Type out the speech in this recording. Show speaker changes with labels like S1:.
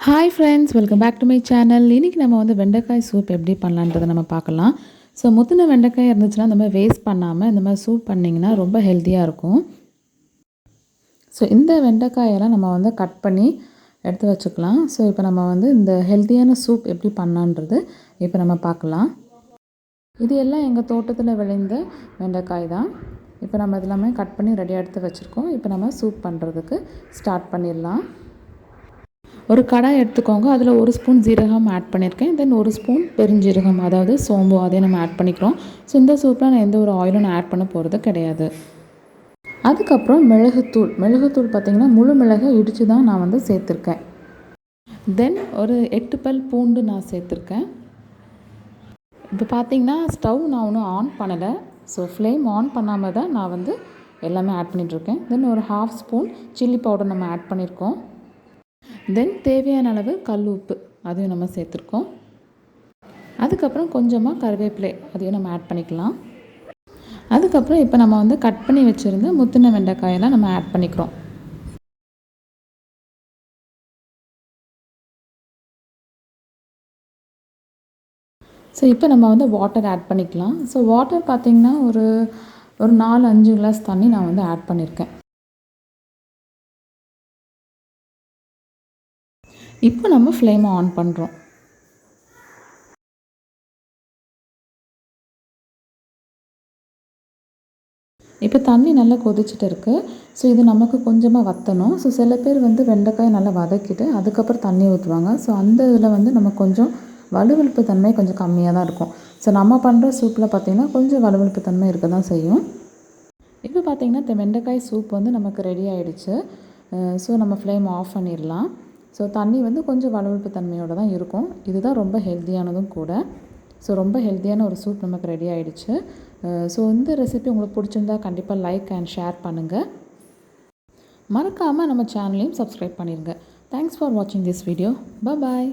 S1: Hi friends, welcome back to my channel. இன்றைக்கி நம்ம வந்து வெண்டைக்காய் சூப் எப்படி பண்ணலான்றதை நம்ம பார்க்கலாம். ஸோ முத்தின வெண்டைக்காய் இருந்துச்சுன்னா இந்த மாதிரி வேஸ்ட் பண்ணாமல் இந்த மாதிரி சூப் பண்ணிங்கன்னா ரொம்ப ஹெல்த்தியாக இருக்கும். ஸோ இந்த வெண்டைக்காயெல்லாம் நம்ம வந்து கட் பண்ணி எடுத்து வச்சுக்கலாம். ஸோ இப்போ நம்ம வந்து இந்த ஹெல்த்தியான சூப் எப்படி பண்ணலான்றது இப்போ நம்ம பார்க்கலாம். இது எல்லாம் எங்கள் தோட்டத்தில் விளைந்த வெண்டைக்காய் தான். இப்போ நம்ம இதெல்லாமே கட் பண்ணி ரெடியாக எடுத்து வச்சுருக்கோம். இப்போ நம்ம சூப் பண்ணுறதுக்கு ஸ்டார்ட் பண்ணிடலாம். ஒரு கடாய் எடுத்துக்கோங்க. அதில் ஒரு ஸ்பூன் ஜீரகம் ஆட் பண்ணியிருக்கேன். தென் ஒரு ஸ்பூன் பெருஞ்சீரகம், அதாவது சோம்பு, அதையும் நம்ம ஆட் பண்ணிக்கிறோம். ஸோ இந்த சூப்பில் நான் எந்த ஒரு ஆயிலும் நான் ஆட் பண்ண போகிறது கிடையாது. அதுக்கப்புறம் மிளகுத்தூள் பார்த்திங்கன்னா முழு மிளகை இடித்து தான் நான் வந்து சேர்த்துருக்கேன். தென் ஒரு 8 பல் பூண்டு நான் சேர்த்துருக்கேன். இப்போ பார்த்திங்கன்னா ஸ்டவ் நான் ஒன்றும் ஆன் பண்ணலை. ஸோ ஃப்ளேம் ஆன் பண்ணாமல் தான் நான் வந்து எல்லாமே ஆட் பண்ணிகிட்ருக்கேன். தென் ஒரு 1/2 ஸ்பூன் சில்லி பவுடர் நம்ம ஆட் பண்ணியிருக்கோம். தென் தேவையான அளவு கல் உப்பு அதையும் நம்ம சேர்த்துருக்கோம். அதுக்கப்புறம் கொஞ்சமாக கருவேப்பிலை அதையும் நம்ம ஆட் பண்ணிக்கலாம். அதுக்கப்புறம் இப்போ நம்ம வந்து கட் பண்ணி வச்சுருந்த முத்தின வெண்டைக்காயெல்லாம் நம்ம ஆட் பண்ணிக்கிறோம். ஸோ இப்போ நம்ம வந்து வாட்டர் ஆட் பண்ணிக்கலாம். ஸோ வாட்டர் பார்த்திங்கன்னா ஒரு 4-5 கிளாஸ் தண்ணி நான் வந்து ஆட் பண்ணியிருக்கேன். இப்போ நம்ம ஃப்ளேமை ஆன் பண்ணுறோம். இப்போ தண்ணி நல்லா கொதிச்சுட்டு இருக்குது. ஸோ இது நமக்கு கொஞ்சமாக வற்றணும். ஸோ சில பேர் வந்து வெண்டைக்காய் நல்லா வதக்கிட்டு அதுக்கப்புறம் தண்ணி ஊற்றுவாங்க. ஸோ அந்த இதில் வந்து நம்ம கொஞ்சம் வழுவழுப்பு தன்மை கொஞ்சம் கம்மியாக தான் இருக்கும். ஸோ நம்ம பண்ணுற சூப்பில் பார்த்திங்கன்னா கொஞ்சம் வழுவழுப்பு தன்மை இருக்க தான் செய்யும். இப்போ பார்த்திங்கன்னா இந்த வெண்டைக்காய் சூப் வந்து நமக்கு ரெடி ஆகிடுச்சு. ஸோ நம்ம ஃப்ளேம் ஆஃப் பண்ணிடலாம். ஸோ தண்ணி வந்து கொஞ்சம் வழுவழுப்பு தன்மையோடு தான் இருக்கும். இதுதான் ரொம்ப ஹெல்த்தியானதும் கூட. ஸோ ரொம்ப ஹெல்த்தியான ஒரு சூப் நமக்கு ரெடி ஆகிடுச்சு. ஸோ இந்த ரெசிபி உங்களுக்கு பிடிச்சிருந்தா கண்டிப்பாக லைக் அண்ட் ஷேர் பண்ணுங்கள். மறக்காமல் நம்ம சேனலையும் சப்ஸ்கிரைப் பண்ணிடுங்க. தேங்க்ஸ் ஃபார் வாட்சிங் திஸ் வீடியோ. பாய்.